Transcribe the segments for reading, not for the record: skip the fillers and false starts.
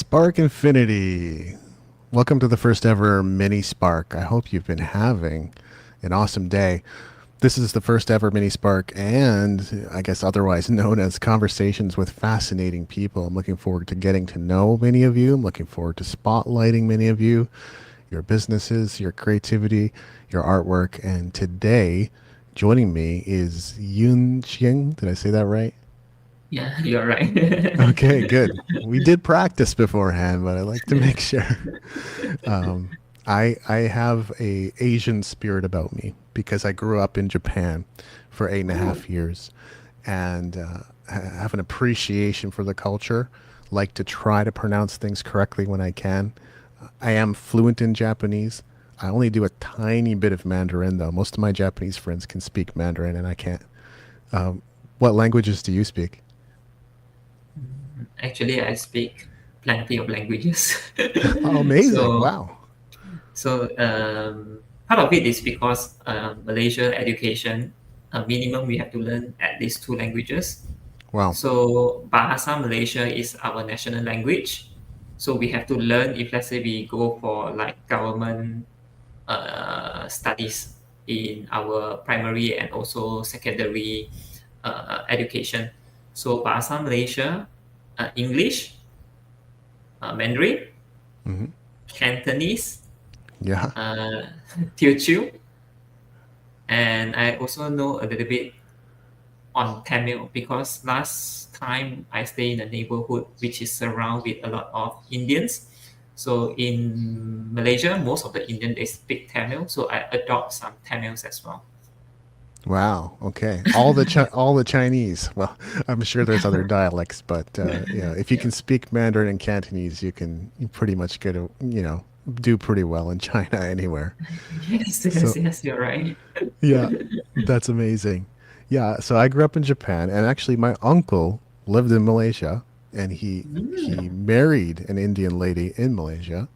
Spark Infinity. Welcome to the first ever mini Spark. I hope you've been having an awesome day. This is the first ever mini Spark, and I guess otherwise known as Conversations with Fascinating People. I'm looking forward to getting to know many of you. I'm looking forward to spotlighting many of you, your businesses, your creativity, your artwork. And today, joining me is Qiang. Did I say that right? Yeah, you're right. Okay, good. We did practice beforehand, but I like to make sure. I have a Asian spirit about me because I grew up in Japan for 8.5 years, and have an appreciation for the culture. Like to try to pronounce things correctly when I can. I am fluent in Japanese. I only do a tiny bit of Mandarin, though. Most of my Japanese friends can speak Mandarin, and I can't. Um, what languages do you speak? Actually, I speak plenty of languages. Oh, amazing! so, Wow, Part of it is because Malaysia education, minimum we have to learn at least two languages. wow. So Bahasa Malaysia is our national language. So we have to learn if let's say we go for like government studies in our primary and also secondary education. So Bahasa Malaysia, English, Mandarin, Hmm. Cantonese, Yeah. uh, Teochew, and I also know a little bit on Tamil because last time I stay in a neighborhood which is surrounded with a lot of Indians. So in Malaysia, most of the Indian they speak Tamil, so I adopt some Tamils as well. Wow. Okay. All the Chinese. Well, I'm sure there's other dialects, but yeah, if you Yeah. can speak Mandarin and Cantonese, you pretty much get a do pretty well in China anywhere. Yes, yes, So yes, you're right. yeah, that's amazing. Yeah. So I grew up in Japan, and actually my uncle lived in Malaysia, and he Mm. married an Indian lady in Malaysia.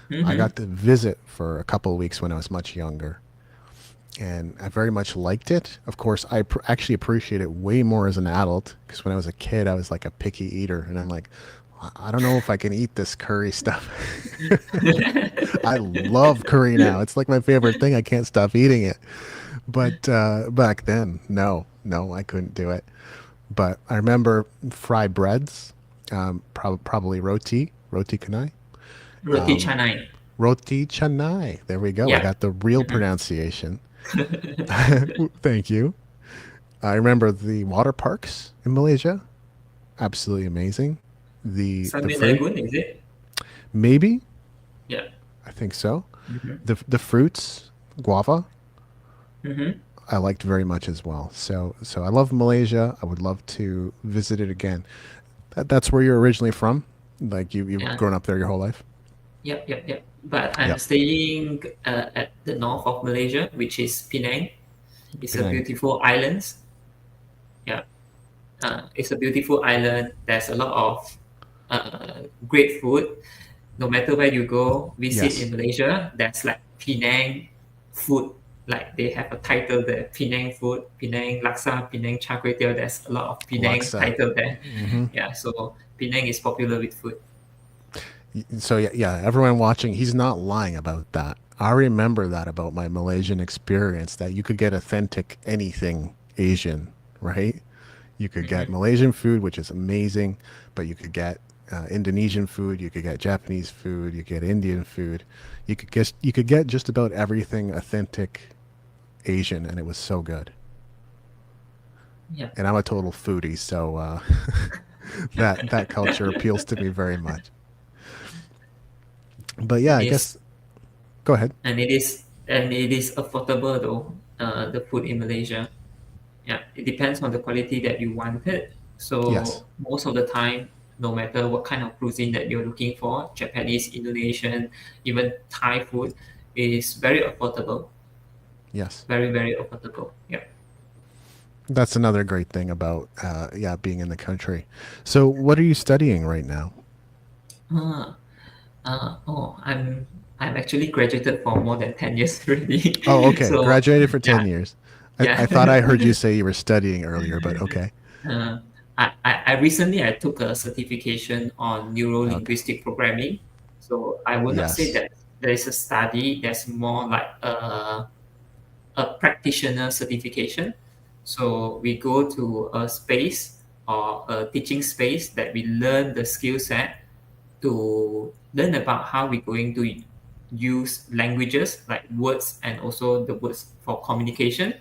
I Mm-hmm. got to visit for a couple of weeks when I was much younger, and I very much liked it. Of course, actually appreciate it way more as an adult because when I was a kid, I was like a picky eater, and I'm like, I don't know if I can eat this curry stuff. I love curry now; it's like my favorite thing. I can't stop eating it. But back then, no, I couldn't do it. But I remember fried breads, probably roti canai, Roti canai. roti canai. There we go. I Yeah. got the real Mhm. pronunciation. Thank you. I remember the water parks in Malaysia. Absolutely amazing. The Sunway fruit, Lagoon, is it? maybe. Yeah. I think so. Mm-hmm. The fruits, guava, Mm-hmm. I liked very much as well. So I love Malaysia. I would love to visit it again. That's where you're originally from? Like you've Yeah. grown up there your whole life? Yep, yep, yep. But I'm Yep. staying at the north of Malaysia, which is Penang. It's a Penang. beautiful island. Yeah. It's a beautiful island. There's a lot of great food. No matter where you go, visit in Yes. Malaysia, there's like Penang food. Like they have a title there, Penang food, Penang laksa, Penang char kway teow. There's a lot of Penang Laksa. title there. Hmm. Yeah, so Penang is popular with food. So yeah, yeah, everyone watching, he's not lying about that. I remember that about my Malaysian experience that you could get authentic anything Asian, right? You could get Hmm. Malaysian food, which is amazing, but you could get Indonesian food, you could get Japanese food, you could get Indian food. You could get just about everything authentic Asian, and it was so good. Yeah. And I'm a total foodie, so that culture appeals to me very much. But yeah, And I it's guess go ahead. and it is affordable though. The food in Malaysia. Yeah, it depends on the quality that you wanted. Yes. So most of the time, no matter what kind of cuisine that you're looking for, Japanese, Indonesian, even Thai food is very affordable. Yes. Very, very affordable. Yeah. That's another great thing about yeah, being in the country. So what are you studying right now? Ah, I'm actually graduated for more than 10 years already. Oh, okay. So Graduated for 10 yeah, years. I yeah. thought I heard you say you were studying earlier, but okay. Uh, I recently I took a certification on neuro Okay. linguistic programming. So I would not say Yes. that there is a study. There's more like a practitioner certification. So we go to a space or a teaching space that we learn the skill set to learn about how we're going to use languages like words and also the words for communication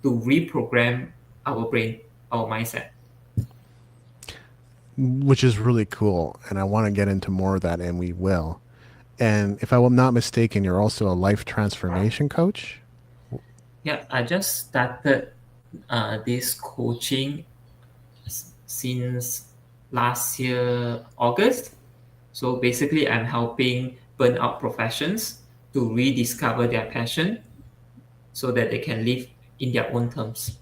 to reprogram our brain, our mindset. Which is really cool. And I want to get into more of that, and we will. And if I'm not mistaken, you're also a life transformation coach? Yeah, I just started this coaching since last year August. So basically, I'm helping burnout professions to rediscover their passion so that they can live in their own terms.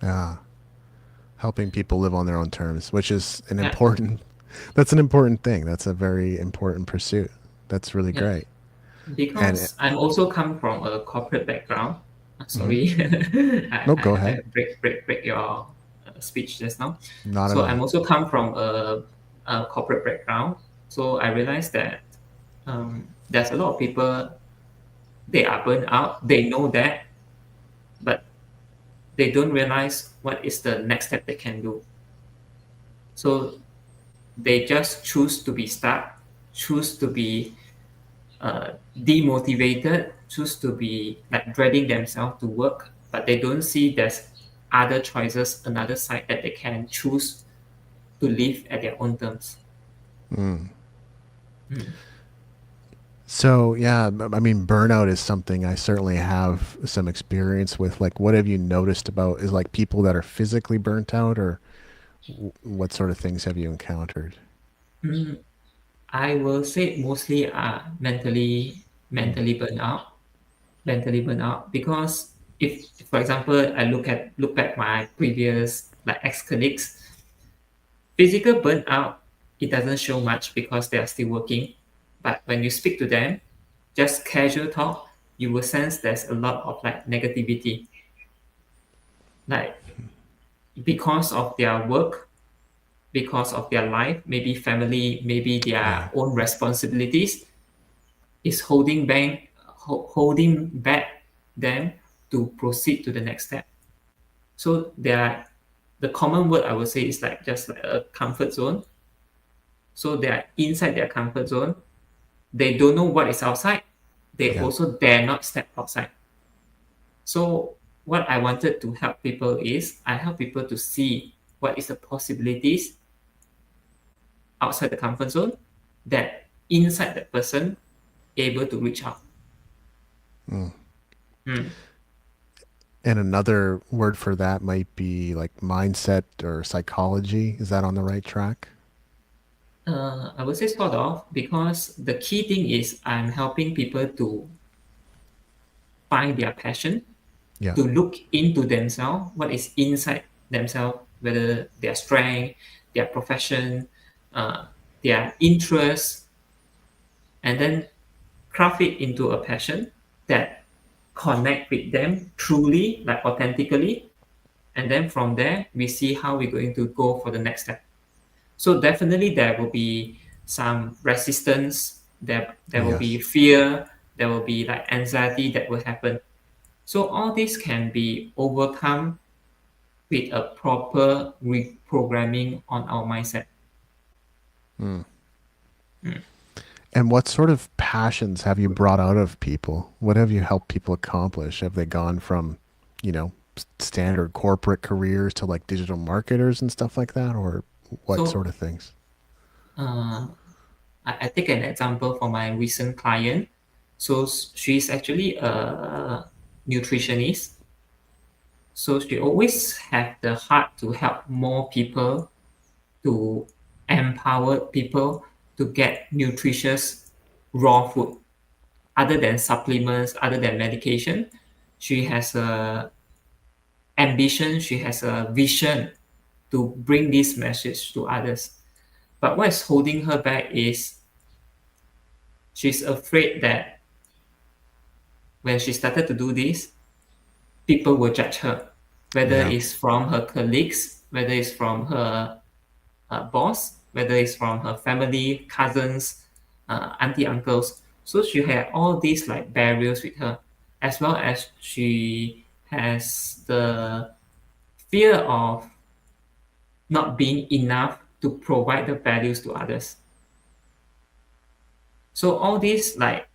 Ah, helping people live on their own terms, which is an Yeah, important, that's an important thing. That's a very important pursuit. That's really yeah. great. And Because I'm also come from a corporate background. mhm. Sorry, No, go ahead. I break your speech just now. Not at So I'm all. also come from a corporate background. So I realized that there's a lot of people they are burned out. They know that, but they don't realize what is the next step they can do. So they just choose to be stuck, choose to be demotivated, choose to be like dreading themselves to work, but they don't see there's other choices, another side that they can choose to live at their own terms. Mm. Mm. So, yeah, I mean, burnout is something I certainly have some experience with. Like, what have you noticed about is like people that are physically burnt out, or what sort of things have you encountered? Mm. I will say mostly are Mm. mentally burnt out, mentally burnt out because if for example I look back my previous like ex colleagues, physical burnout it doesn't show much because they are still working, but when you speak to them, just casual talk, you will sense there's a lot of like negativity, like because of their work, because of their life, maybe family, maybe their Yeah. own responsibilities is holding back them to proceed to the next step. So there are, the common word I would say is like just like a comfort zone. So they are inside their comfort zone. They don't know what is outside. They Yeah. also dare not step outside. So what I wanted to help people is I help people to see what is the possibilities outside the comfort zone that inside that person able to reach out. Mm. Hmm. And another word for that might be like mindset or psychology. Is that on the right track? I would say sort of because the key thing is I'm helping people to find their passion, Yeah. to look into themselves, what is inside themselves, whether their strength, their profession, uh, their interests, and then craft it into a passion that connect with them truly, like authentically, and then from there we see how we're going to go for the next step. So definitely there will be some resistance, there will be Yes. fear, there will be like anxiety that will happen. So all this can be overcome with a proper reprogramming on our mindset. Mm. Mm. And what sort of passions have you brought out of people? What have you helped people accomplish? Have they gone from, standard corporate careers to like digital marketers and stuff like that, or what sort So of things? uh, I take an example for my recent client. So she's actually a nutritionist. So she always have the heart to help more people, to empower people to get nutritious raw food other than supplements, other than medication. She has a ambition, she has a vision to bring this message to others. But what is holding her back is she's afraid that when she started to do this, people will judge her, whether Yeah. it's from her colleagues, whether it's from her boss, whether it's from her family, cousins, auntie, uncles. So she had all these like barriers with her, as well as she has the fear of not being enough to provide the values to others. So all these like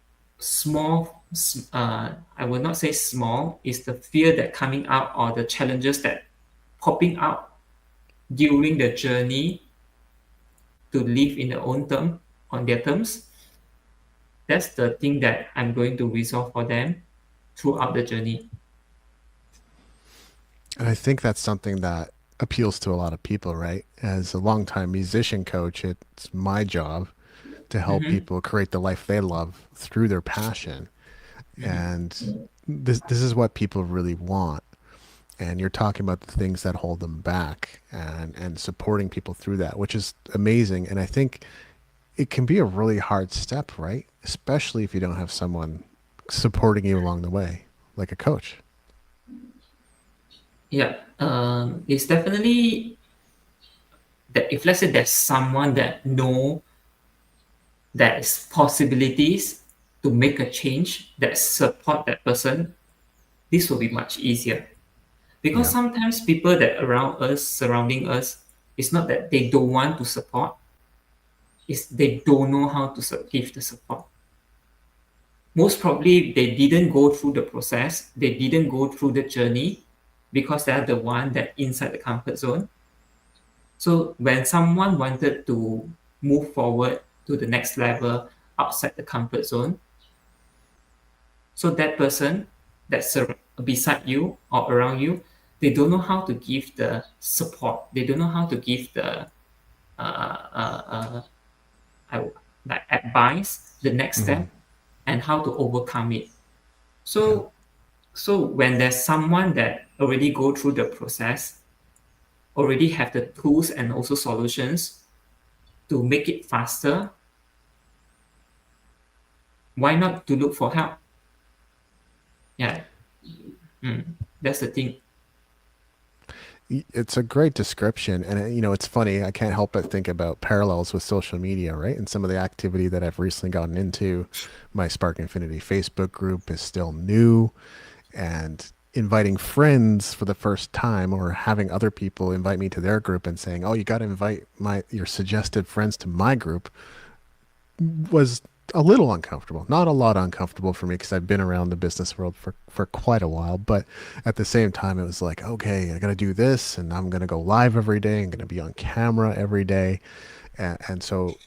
I will not say small, is the fear that coming out or the challenges that popping out during the journey to live in their own term, on their terms. That's the thing that I'm going to resolve for them throughout the journey. And I think that's something that appeals to a lot of people, right? As a longtime musician coach, it's my job to help Mm-hmm. people create the life they love through their passion. And this is what people really want. And you're talking about the things that hold them back and supporting people through that, which is amazing. And I think it can be a really hard step, right? Especially if you don't have someone supporting you along the way, like a coach. Yeah, it's definitely that if let's say there's someone that know there's possibilities to make a change that support that person, this will be much easier. Because Yeah. sometimes people that around us, surrounding us, it's not that they don't want to support, it's they don't know how to give the support. Most probably they didn't go through the process, they didn't go through the journey because they're the one that inside the comfort zone. So when someone wanted to move forward to the next level outside the comfort zone, so that person that's beside you or around you, they don't know how to give the support. They don't know how to give the uh, uh, uh, like advice, the next Hmm. step, and how to overcome it. Yeah. So so when there's someone that already go through the process, already have the tools and also solutions to make it faster, why not to look for help? Yeah, that's the thing. It's a great description. And, it's funny. I can't help but think about parallels with social media, right? And some of the activity that I've recently gotten into. My Spark Infinity Facebook group is still new. And inviting friends for the first time or having other people invite me to their group and saying, "Oh, you got to invite your suggested friends to my group," was a little uncomfortable. Not a lot uncomfortable for me because I've been around the business world for quite a while. But at the same time, it was like, okay, I got to do this and I'm going to go live every day. I'm going to be on camera every day. And so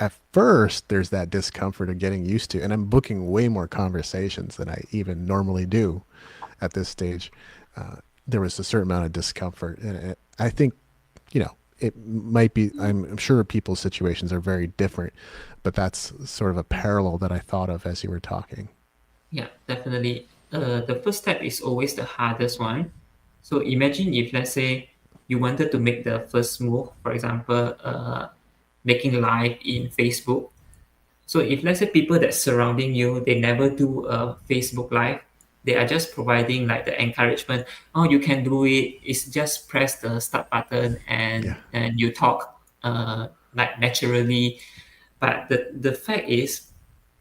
at first, there's that discomfort of getting used to, and I'm booking way more conversations than I even normally do at this stage. There was a certain amount of discomfort. And I think, it might be, I'm sure people's situations are very different, but that's sort of a parallel that I thought of as you were talking. Yeah, definitely. The first step is always the hardest one. So imagine if, let's say, you wanted to make the first move, for example, making live in Facebook. So if let's say people that surrounding you, they never do a Facebook live, they are just providing like the encouragement. Oh, you can do it. It's just press the start button Yeah. and you talk like naturally. But the fact is,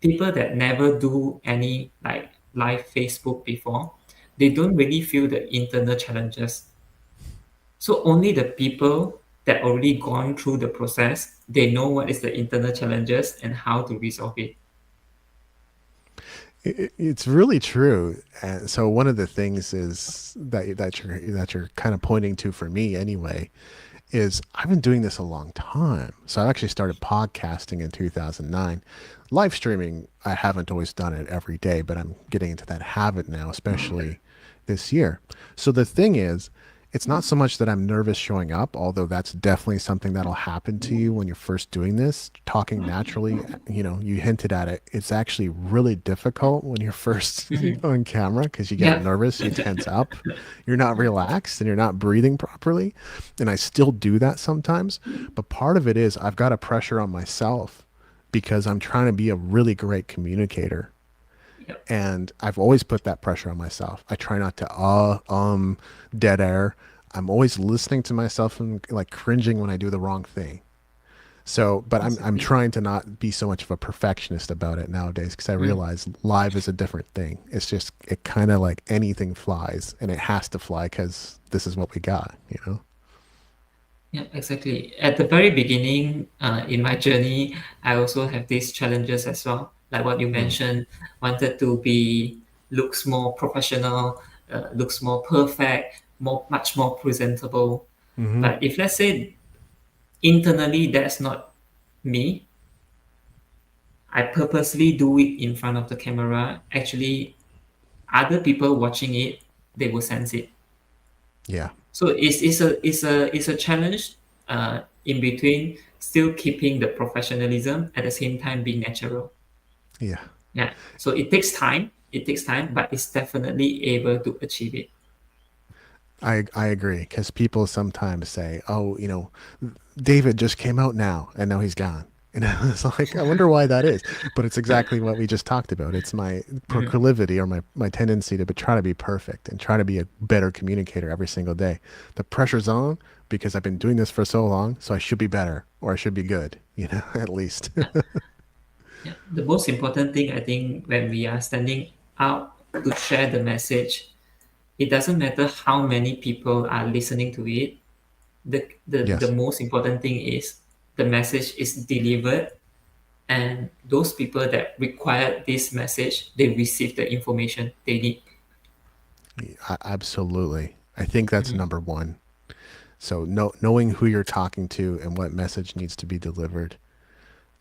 people that never do any like live Facebook before, they don't really feel the internal challenges. So only the people that already gone through the process, they know what is the internal challenges and how to resolve it. It's really true. And so one of the things is that you're kind of pointing to for me anyway is I've been doing this a long time. So I actually started podcasting in 2009. Live streaming, I haven't always done it every day, but I'm getting into that habit now, especially this year. So the thing is, it's not so much that I'm nervous showing up, although that's definitely something that'll happen to you when you're first doing this, talking naturally. You hinted at it. It's actually really difficult when you're first Mhm. on camera because you get Yeah, nervous, you tense up, you're not relaxed, and you're not breathing properly. And I still do that sometimes. But part of it is I've got a pressure on myself because I'm trying to be a really great communicator. yeah, And I've always put that pressure on myself. I try not to dead air. I'm always listening to myself and like cringing when I do the wrong thing. So, but I'm Exactly. trying to not be so much of a perfectionist about it nowadays because I Mm. realize live is a different thing. It's just it kind of like anything flies, and it has to fly because this is what we got, you know? Yeah, exactly. At the very beginning, in my journey, I also have these challenges as well. Like what you Mm. mentioned, wanted to be looks more professional, looks more perfect, much more presentable. Hmm. But if let's say internally that's not me, I purposely do it in front of the camera. Actually, other people watching it, they will sense it. Yeah, So it's a challenge in between still keeping the professionalism at the same time being natural. yeah. Yeah. So it takes time. It takes time, but it's definitely able to achieve it. I agree because people sometimes say, "Oh, David just came out now, and now he's gone." And I was like, I wonder why that is. But it's exactly what we just talked about. It's my Mhm. proclivity or my tendency to try to be perfect and try to be a better communicator every single day. The pressure's on because I've been doing this for so long, so I should be better or I should be good, at least. Yeah. Yeah. The most important thing I think when we are standing out to share the message, it doesn't matter how many people are listening to it. The Yes. most important thing is the message is delivered, and those people that require this message, they receive the information they need. Absolutely. I think that's Mhm. number one. So knowing who you're talking to and what message needs to be delivered.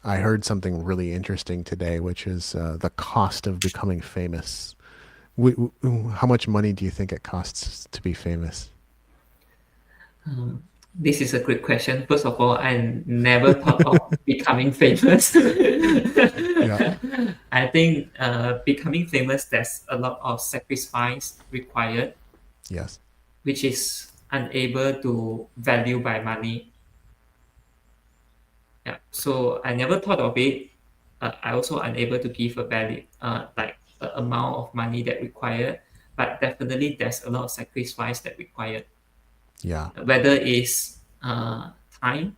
I heard something really interesting today, which is the cost of becoming famous. How much money do you think it costs to be famous? This is a great question. First of all, I never thought of becoming famous. Yeah. I think becoming famous, there's a lot of sacrifice required, Yes. which is unable to value by money. Yeah. So I never thought of it. I also unable to give a value, like the amount of money that required. But definitely, there's a lot of sacrifice that required. Yeah. Whether it's time,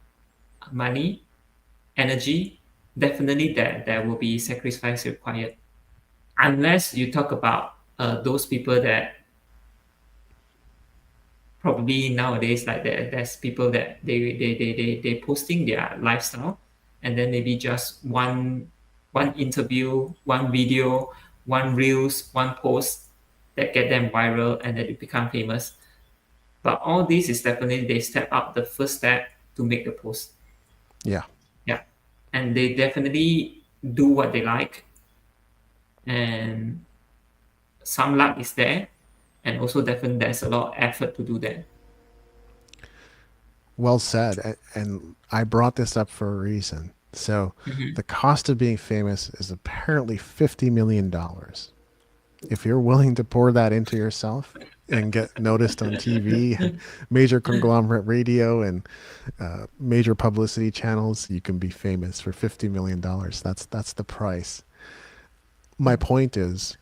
money, energy, definitely there will be sacrifice required. Unless you talk about those people that probably nowadays like there's people that they posting their lifestyle, and then maybe just one interview, one video, one reels, one post that get them viral and then they become famous. But all this is definitely they step up the first step to make the post. Yeah. Yeah. And they definitely do what they like, and some luck is there, and also definitely there's a lot of effort to do that. Well said. And I brought this up for a reason. So Mhm. the cost of being famous is apparently $50 million. If you're willing to pour that into yourself and get noticed on TV and major conglomerate radio and major publicity channels, you can be famous for $50 million. That's the price. My point is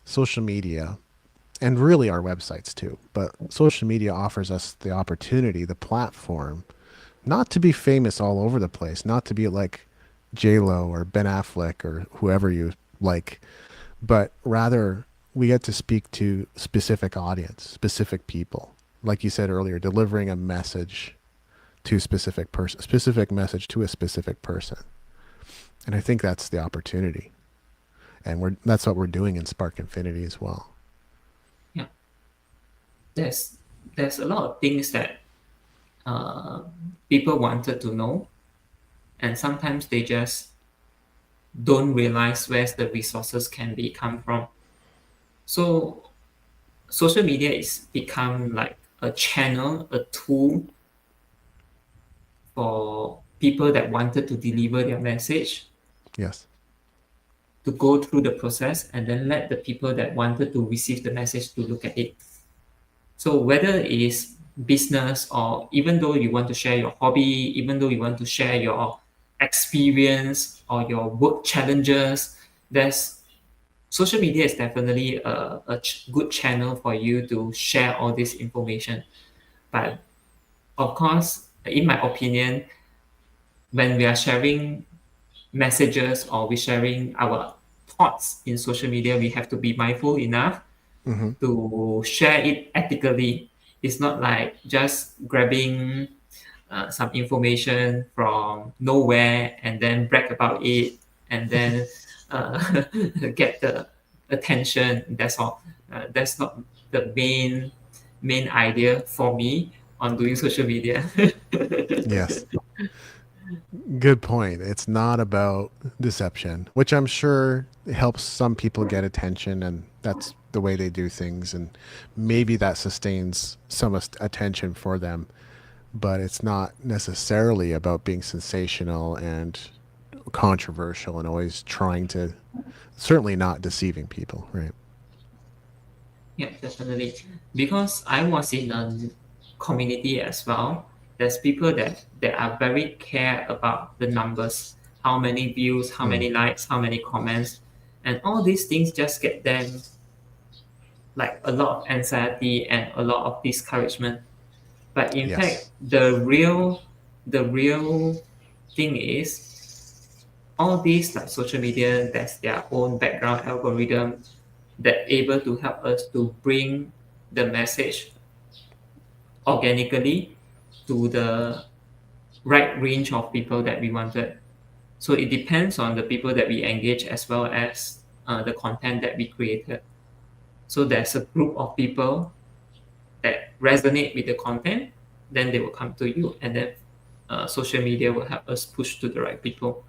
social media and really our websites too, but social media offers us the opportunity, the platform, not to be famous all over the place, not to be like J Lo or Ben Affleck or whoever you like, but rather we get to speak to specific audience, specific people. Like you said earlier, delivering a message to a specific person, specific message to a specific person. And I think that's the opportunity. And that's what we're doing in Spark Infinity as well. Yeah. there's there's a lot of things that uh, people wanted to know, and sometimes they just don't realize where the resources can be come from. So social media is become like a channel, a tool for people that wanted to deliver their message Yes. to go through the process, and then let the people that wanted to receive the message to look at it. So whether it is business, or even though you want to share your hobby, even though you want to share your experience or your work challenges, there's social media is definitely a good channel for you to share all this information. But of course, in my opinion, when we are sharing messages or we sharing our thoughts in social media, we have to be mindful enough Hmm. to share it ethically. It's not like just grabbing some information from nowhere and then brag about it and then uh, get the attention. That's all. That's not the main idea for me on doing social media. Yes. Good point. It's not about deception, which I'm sure helps some people get attention, and that's the way they do things. And maybe that sustains some attention for them, but it's not necessarily about being sensational and controversial and always trying to, certainly not deceiving people, right? Yeah, definitely. Because I was in a community as well. There's people that are very care about the numbers, how many views, how Mm. many likes, how many comments, and all these things just get them like a lot of anxiety and a lot of discouragement. But in fact, Yes. the real thing is all these like social media, that's their own background algorithm that able to help us to bring the message organically to the right range of people that we wanted. So it depends on the people that we engage as well as the content that we created. So there's a group of people that resonate with the content, then they will come to you, and then social media will help us push to the right people.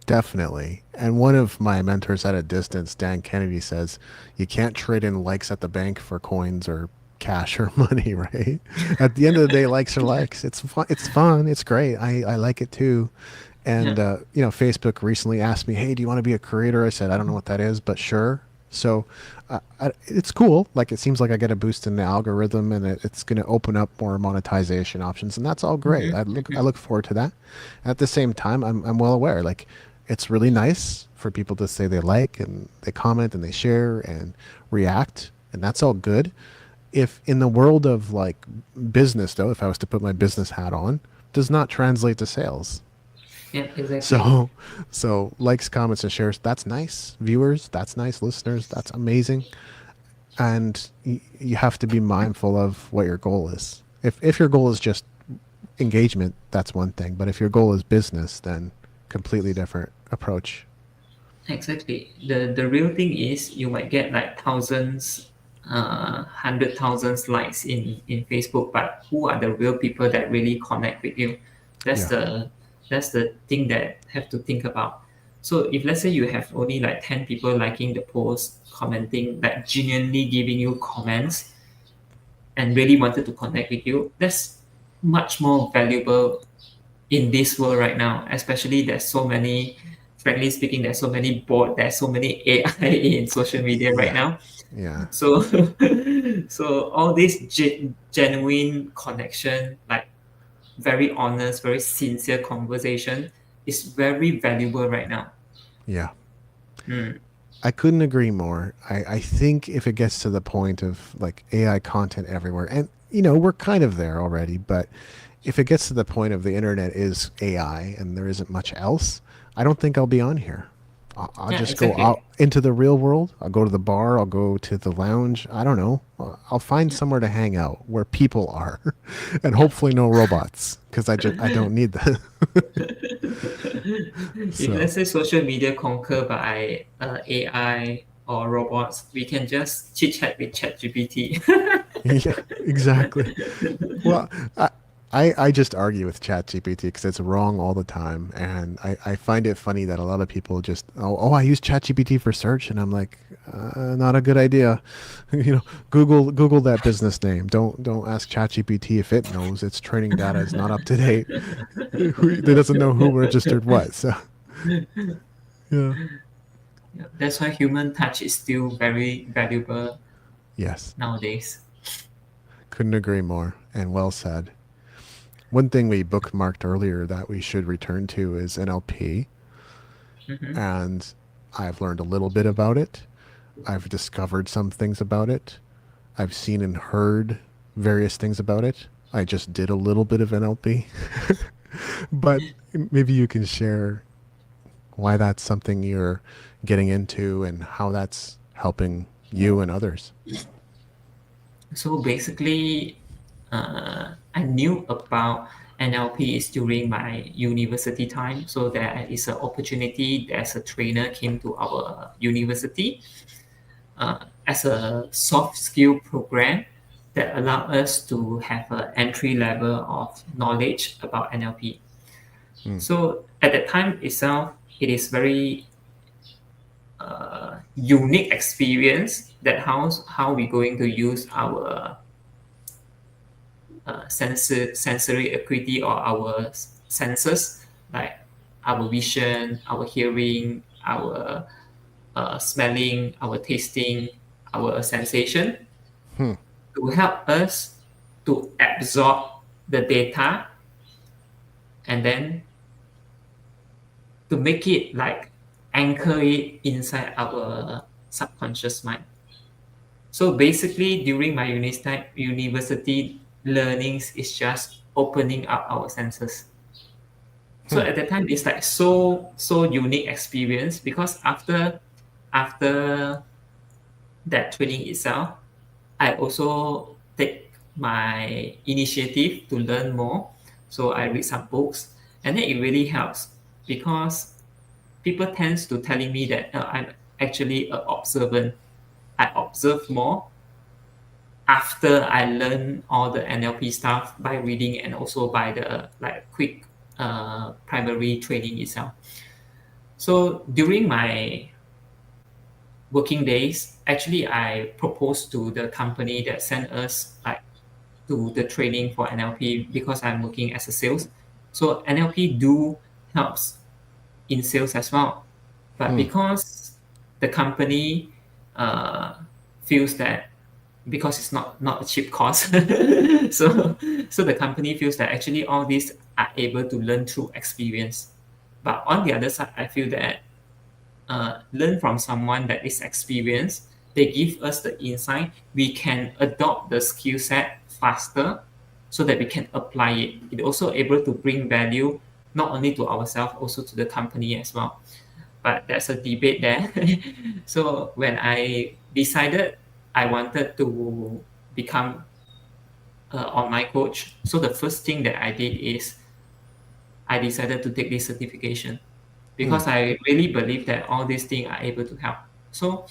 Definitely. And one of my mentors at a distance, Dan Kennedy, says you can't trade in likes at the bank for coins or cash or money, right? At the end of the day, likes are likes. It's fun. It's fun. It's great. I like it too. And Yeah. Facebook recently asked me, "Hey, do you want to be a creator?" I said, "I don't know what that is, but sure." So it's cool. Like it seems like I get a boost in the algorithm, and it's going to open up more monetization options, and that's all great. Mm-hmm. I look forward to that. At the same time, I'm well aware. Like it's really nice for people to say they like and they comment and they share and react, and that's all good. If in the world of like business, though, if I was to put my business hat on, does not translate to sales. Yeah, exactly. So, so likes, comments, and shares, that's nice. Viewers, that's nice. Listeners, that's amazing. And you have to be mindful of what your goal is. If your goal is just engagement, that's one thing. But if your goal is business, then completely different approach. Exactly. The real thing is you might get like thousands, 100,000 likes in Facebook, but who are the real people that really connect with you? That's Yeah. the thing that have to think about. So if let's say you have only like 10 people liking the post, commenting, like genuinely giving you comments and really wanted to connect with you, that's much more valuable in this world right now, especially there's so many, frankly speaking, there's so many there's so many AI in social media right Yeah. now. Yeah. So, so all this genuine connection, like very honest, very sincere conversation, is very valuable right now. Yeah. Mm. I couldn't agree more. I think if it gets to the point of like AI content everywhere, and we're kind of there already, but if it gets to the point of the internet is AI and there isn't much else, I don't think I'll be on here. I'll Yeah, just go exactly. out into the real world. I'll go to the bar. I'll go to the lounge. I don't know. I'll find Yeah, somewhere to hang out where people are, and yeah. hopefully no robots because I don't need that. If So let's say social media conquered by AI or robots, we can just chit chat with ChatGPT. yeah, exactly. Well, I just argue with ChatGPT because it's wrong all the time, and I find it funny that a lot of people just I use ChatGPT for search, and I'm like, not a good idea. Google that business name. Don't ask ChatGPT if it knows its training data is not up to date. It doesn't know who registered what. So yeah, Yeah, that's why human touch is still very valuable yes, nowadays. couldn't agree more, and well said. One thing we bookmarked earlier that we should return to is NLP, Hmm. and I've learned a little bit about it. I've discovered some things about it. I've seen and heard various things about it. I just did a little bit of NLP, but maybe you can share why that's something you're getting into and how that's helping you and others. So basically, I knew about NLP is during my university time. So there is an opportunity. There's a trainer came to our university as a soft skill program that allow us to have an entry level of knowledge about NLP. Mm. So at that time itself, it is very unique experience that how we going to use our sensory acuity or our senses like our vision, our hearing, our smelling, our tasting, our sensation Hmm. to help us to absorb the data and then to make it like anchor it inside our subconscious mind. So basically, during my university learnings, is just opening up our senses. So Hmm. at that time, it's like so unique experience because after that training itself, I also take my initiative to learn more. So I read some books, and then it really helps because people tends to telling me that I'm actually a observant. I observe more after I learn all the NLP stuff by reading and also by the like quick primary training itself. So during my working days, actually I proposed to the company that sent us like to the training for NLP because I'm working as a sales. So NLP do helps in sales as well. But Hmm. because the company uh, feels that because it's not a cheap cost, so the company feels that actually all these are able to learn through experience. But on the other side, I feel that learn from someone that is experienced. They give us the insight. We can adopt the skill set faster so that we can apply it. It also able to bring value not only to ourselves, also to the company as well. But there's a debate there. So when I decided I wanted to become an online coach, so the first thing that I did is I decided to take this certification Hmm. because I really believe that all these things are able to help. So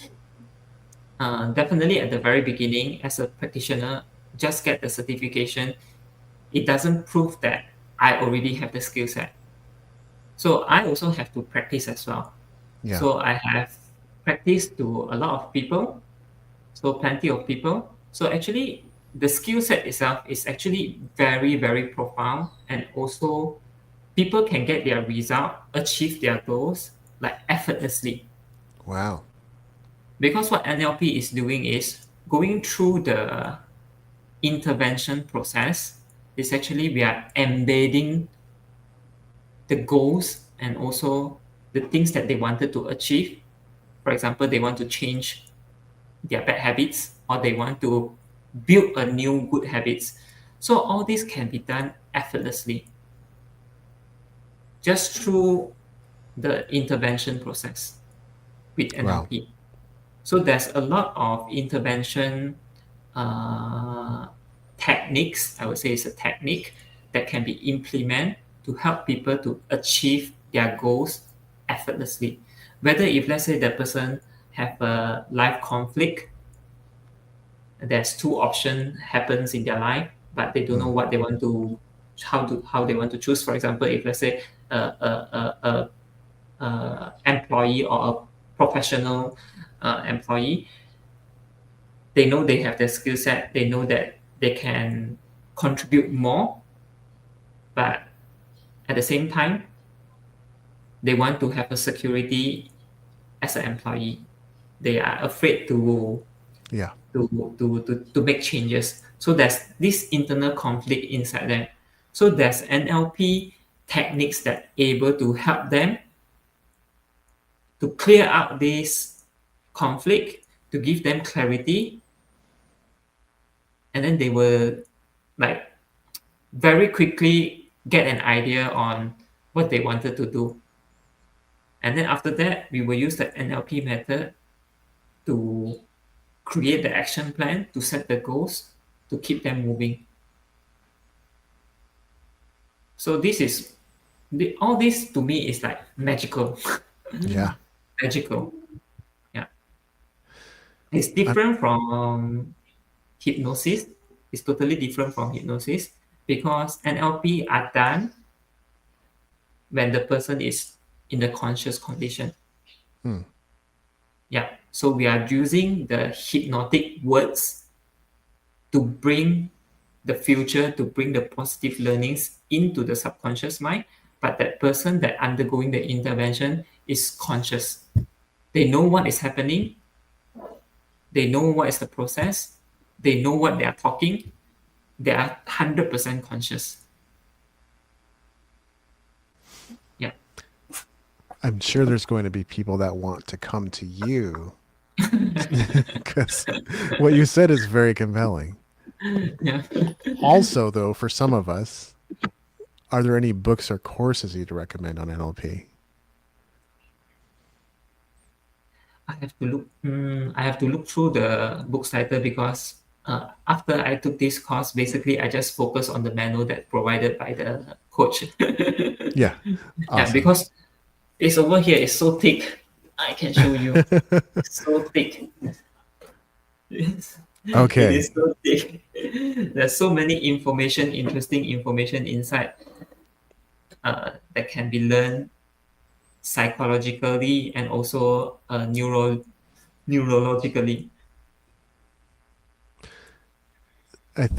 definitely at the very beginning, as a practitioner, just get the certification. It doesn't prove that I already have the skill set. So I also have to practice as well. Yeah. So I have practiced to a lot of people, so plenty of people. So actually, the skill set itself is actually very, very profound, and also people can get their result, achieve their goals like effortlessly. Wow. Because what NLP is doing is going through the intervention process. Is actually we are embedding the goals and also the things that they wanted to achieve. For example, they want to change their bad habits or they want to build a new good habits. So all this can be done effortlessly just through the intervention process with Wow. NLP. So there's a lot of intervention uh, techniques. I would say it's a technique that can be implemented to help people to achieve their goals effortlessly. Whether if let's say the person have a life conflict, there's two options happens in their life, but they don't know Hmm. what they want to how they want to choose. For example, if let's say employee or a professional employee, they know they have the skill set, they know that they can contribute more, but at the same time, they want to have a security as an employee. They are afraid Yeah. to make changes. So there's this internal conflict inside them. So there's NLP techniques that able to help them to clear out this conflict, to give them clarity, and then they will like very quickly get an idea on what they wanted to do. And then after that, we will use the NLP method to create the action plan, to set the goals, to keep them moving. So this is all this to me is like magical. Yeah. Magical. Yeah. It's I, different from hypnosis. It's totally different from hypnosis because NLP are done when the person is in the conscious condition. hmm, Yeah. So we are using the hypnotic words to bring the future, to bring the positive learnings into the subconscious mind. But that person that undergoing the intervention is conscious. They know what is happening. They know what is the process. They know what they are talking. They are 100% conscious. Yeah. I'm sure there's going to be people that want to come to you because what you said is very compelling. Yeah. Also, though, for some of us, are there any books or courses you'd recommend on NLP? I have to look through the book's title because after I took this course, basically I just focus on the manual that provided by the coach. Yeah. Yeah, Awesome. because it's over here. It's so thick. I can show you. It's so thick. Yes. It Okay. is so thick. There's so many information, interesting information inside that can be learned psychologically and also neurologically.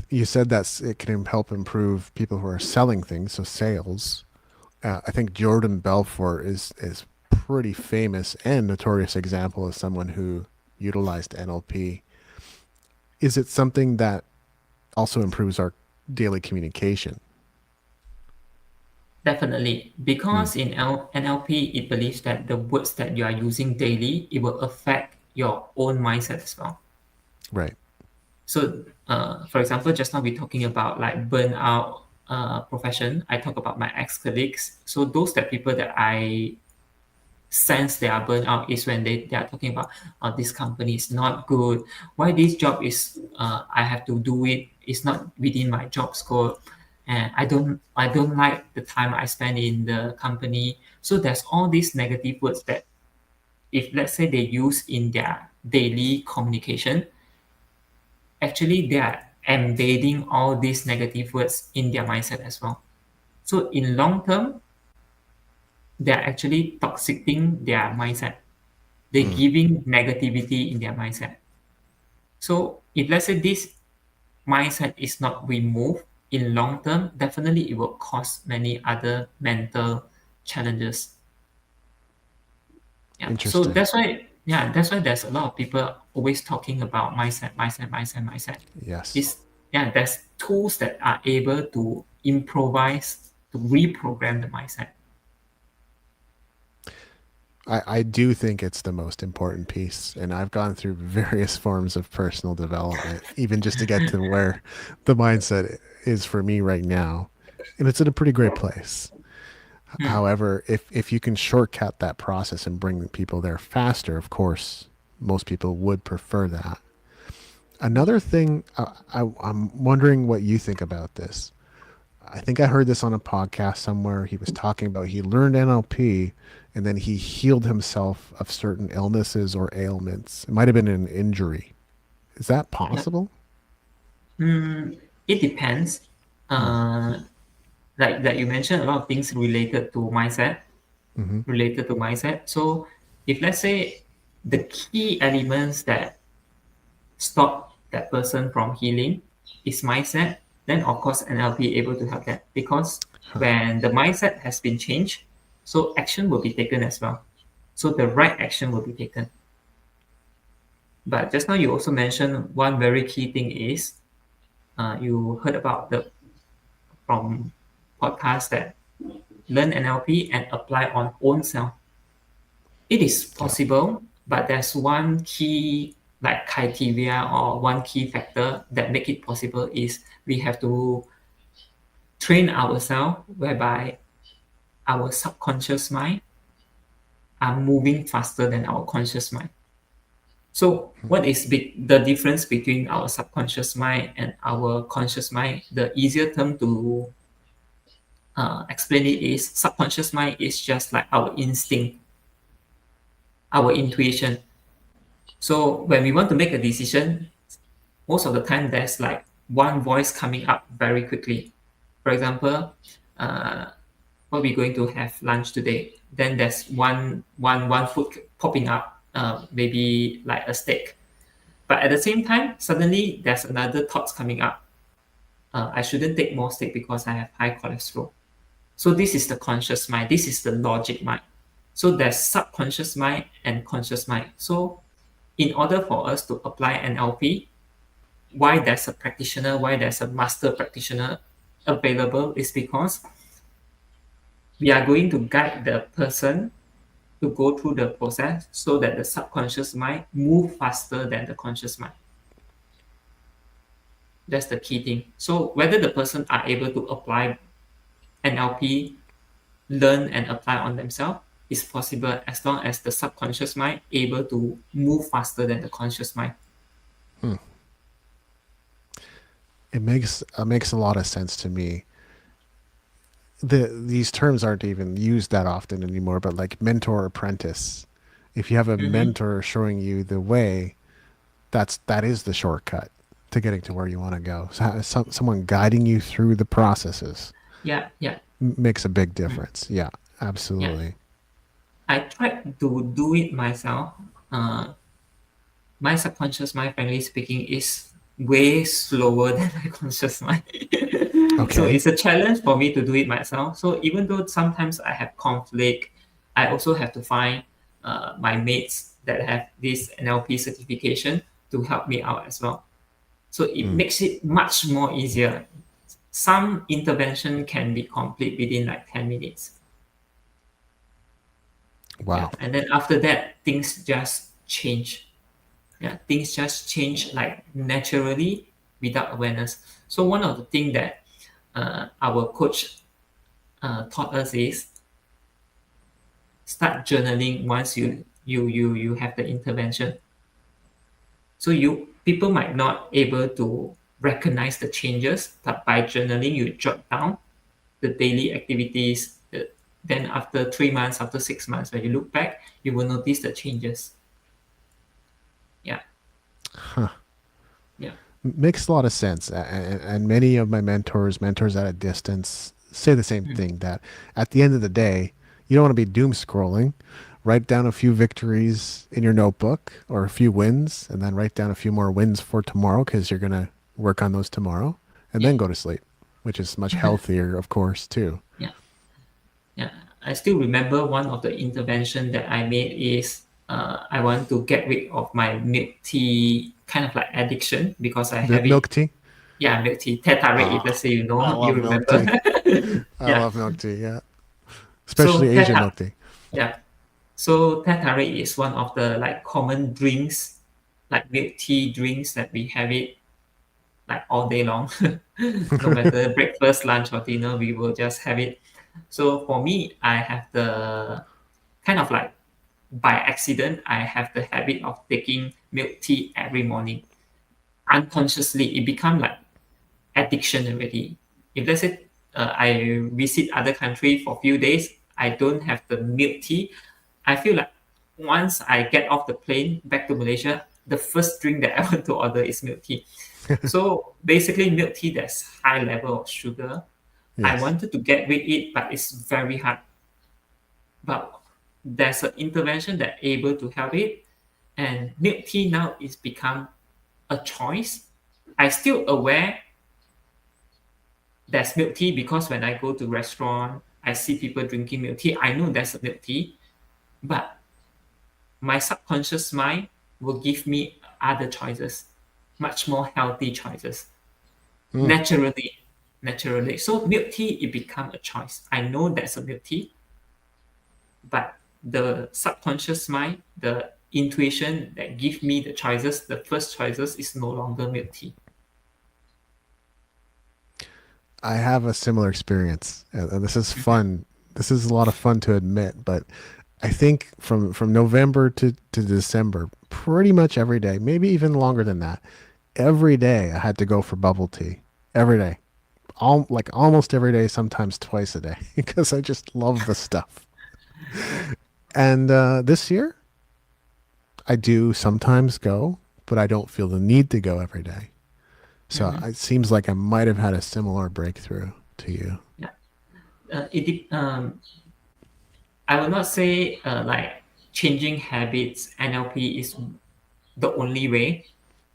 You said that it can help improve people who are selling things, so sales. I think Jordan Belfort is pretty famous and notorious example of someone who utilized NLP. Is it something that also improves our daily communication? Definitely, Hmm. because in NLP, it believes that the words that you are using daily, it will affect your own mindset as well. Right. So, for example, just now we're talking about like burnout profession. I talk about my ex-colleagues. So those that people that I sense they are burnt out is when they are talking about this company is not good. Why this job is I have to do it. It's not within my job scope. And I don't like the time I spend in the company. So there's all these negative words that if let's say they use in their daily communication, actually they are embedding all these negative words in their mindset as well. So in long term, they are actually toxicing their mindset. They're Hmm. giving negativity in their mindset. So if let's say this mindset is not removed in long term, definitely it will cause many other mental challenges. Yeah. So Interesting. that's why there's a lot of people always talking about mindset. Yes. Is there's tools that are able to improvise to reprogram the mindset. I do think it's the most important piece. And I've gone through various forms of personal development, even just to get to where the mindset is for me right now. And it's in a pretty great place. Hmm. However, if you can shortcut that process and bring people there faster, of course, most people would prefer that. Another thing, I'm wondering what you think about this. I think I heard this on a podcast somewhere. He was talking about he learned NLP and then he healed himself of certain illnesses or ailments. It might have been an injury. Is that Yeah. possible? It depends. Hmm. Uh, like you mentioned, a lot of things Hmm. related to mindset. So if let's say the key elements that stop that person from healing is mindset, then of course NLP able to help that because Huh. when the mindset has been changed, so action will be taken as well. So the right action will be taken. But just now you also mentioned one very key thing is you heard about the from podcast that learn NLP and apply on own self. It is Yeah. possible, but there's one key like criteria or one key factor that make it possible is we have to train ourselves whereby our subconscious mind are moving faster than our conscious mind. So what is the difference between our subconscious mind and our conscious mind? The easier term to explain it is subconscious mind is just like our instinct, our intuition. So when we want to make a decision, most of the time there's like one voice coming up very quickly. For example, uh, what we're going to have lunch today. Then there's one food popping up, maybe like a steak. But at the same time, suddenly there's another thoughts coming up. I shouldn't take more steak because I have high cholesterol. So this is the conscious mind. This is the logic mind. So there's subconscious mind and conscious mind. So in order for us to apply NLP, why there's a practitioner, why there's a master practitioner available is because we are going to guide the person to go through the process so that the subconscious mind move faster than the conscious mind. That's the key thing. So whether the person are able to apply NLP, learn and apply on themselves is possible as long as the subconscious mind able to move faster than the conscious mind. It makes a lot of sense to me. These terms aren't even used that often anymore, but like mentor apprentice. If you have a Mm-hmm. mentor showing you the way, that is the shortcut to getting to where you want to go. So, someone guiding you through the processes Yeah, yeah, makes a big mm, difference. Yeah, yeah. absolutely. I tried to do it myself. Uh, my subconscious mind, frankly speaking, is way slower than my conscious mind. So Okay. it's a challenge for me to do it myself. So even though sometimes I have conflict, I also have to find my mates that have this NLP certification to help me out as well. So it Mm. makes it much more easier. Some intervention can be complete within like 10 minutes. Yeah. Wow. And then after that, things just change. Yeah, things just change like naturally without awareness. So one of the things that our coach taught us is start journaling once you have the intervention. So you people might not able to recognize the changes, but by journaling you jot down the daily activities. Then after 3 months, after 6 months, when you look back, you will notice the changes. Yeah, Huh. yeah. Makes a lot of sense. And many of my mentors at a distance, say the same Mm. thing that at the end of the day, you don't want to be doom scrolling. Write down a few victories in your notebook or a few wins, and then write down a few more wins for tomorrow because you're going to work on those tomorrow, and Yeah. then go to sleep, which is much healthier, of course, too. Yeah. Yeah, I still remember one of the intervention that I made is I want to get rid of my milk tea kind of like addiction because I have it. Milk tea? Yeah, milk tea, teh tarik. If Ah, let's say you I know, you love milk remember. tea. I Yeah. love milk tea, yeah. So Especially Asian milk tea. yeah. So teh tarik is one of the like common drinks, like milk tea drinks that we have it like all day long. No matter breakfast, lunch, or dinner, we will just have it. So for me, I have the kind of like by accident, I have the habit of taking milk tea every morning. Unconsciously, it become like addiction already. If let's say I visit other country for a few days, I don't have the milk tea. I feel like once I get off the plane back to Malaysia, the first drink that I want to order is milk tea. So basically, milk tea there's high level of sugar. I Yes. wanted to get rid it, but it's very hard. But there's an intervention that able to help it, and milk tea now is become a choice. I still aware there's milk tea because when I go to restaurant, I see people drinking milk tea. I know there's a milk tea, but my subconscious mind will give me other choices, much more healthy choices. Mm. Naturally, naturally. So milk tea it become a choice. I know there's a milk tea, but the subconscious mind, the intuition that give me the choices, the first choices is no longer milk tea. I have a similar experience, and this is Mhm. fun. This is a lot of fun to admit, but I think from November to December, pretty much every day, maybe even longer than that, every day I had to go for bubble tea. Every day. Like almost every day, sometimes twice a day, because I just love the stuff. And this year, I do sometimes go, but I don't feel the need to go every day. So Mhm. it seems like I might have had a similar breakthrough to you. Yeah. I will not say like changing habits, NLP is the only way,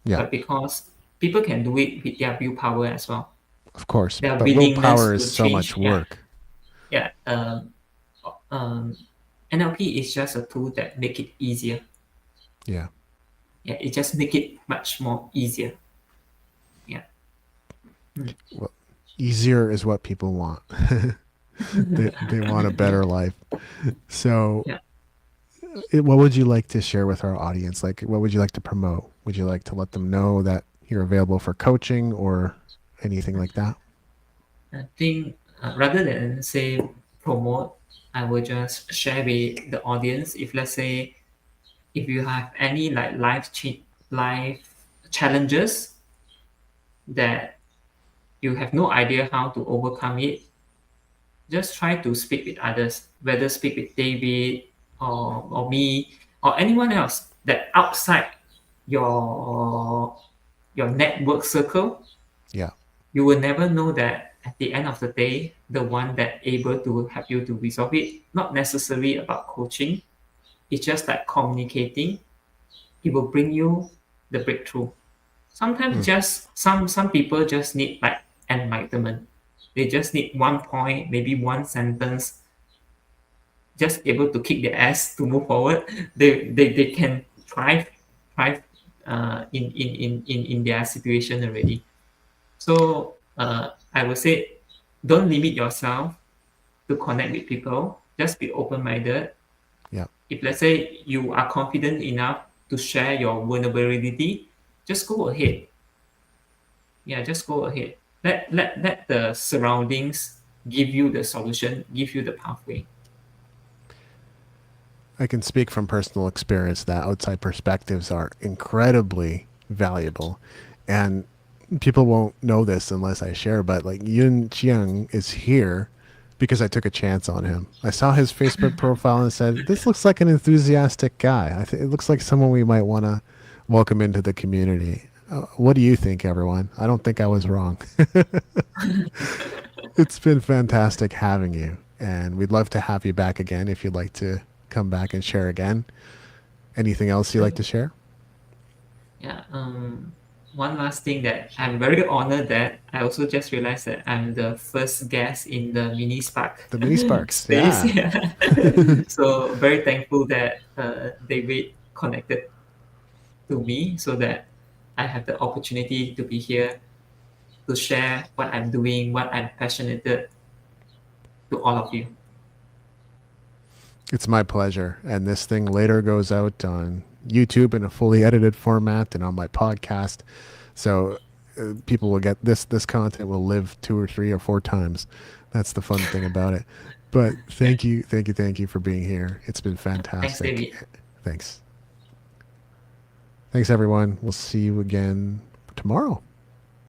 Yeah, but because people can do it with their willpower as well, of course. their But willpower willingness is to so much change. Yeah, work. yeah. Um, NLP is just a tool that make it easier. Yeah. Yeah, it just make it much more easier. Yeah. Mm. Well, easier is what people want. They want a Yeah, better life. So, yeah. what would you like to share with our audience? Like, what would you like to promote? Would you like to let them know that you're available for coaching or anything like that? I think rather than say promote, I will just share with the audience. If let's say if you have any like life challenges that you have no idea how to overcome it, just try to speak with others, whether speak with David or me or anyone else that outside your your network circle. Yeah. You will never know that at the end of the day, the one that able to help you to resolve it, not necessarily about coaching, it's just like communicating. It will bring you the breakthrough. Sometimes Hmm. just some people just need like enlightenment. They just need one point, maybe one sentence, just able to kick their ass to move forward. They can thrive in their situation already. So I would say don't limit yourself to connect with people. Just be open minded. Yeah. If let's say you are confident enough to share your vulnerability, just go ahead. Yeah, just go ahead. Let the surroundings give you the solution, give you the pathway. I can speak from personal experience that outside perspectives are incredibly valuable. And people won't know this unless I share, but like Yun Qiang is here because I took a chance on him. I saw his Facebook profile and said, "This looks like an enthusiastic guy. It looks like someone we might want to welcome into the community." What do you think, everyone? I don't think I was wrong. It's been fantastic having you, and we'd love to have you back again if you'd like to come back and share again. Anything else you'd like Sure. to share? Yeah. One last thing that I'm very honored that I also just realized that I'm the first guest in the mini spark The mini sparks, space. yeah. Yeah. So very thankful that David connected to me so that I have the opportunity to be here to share what I'm doing, what I'm passionate to all of you. It's my pleasure. And this thing later goes out on YouTube in a fully edited format and on my podcast. So people will get this content will live two or three or four times. That's the fun thing about it. But Yeah. thank you for being here. It's been Thanks, fantastic. David. Thanks. Thanks, everyone. We'll see you again tomorrow.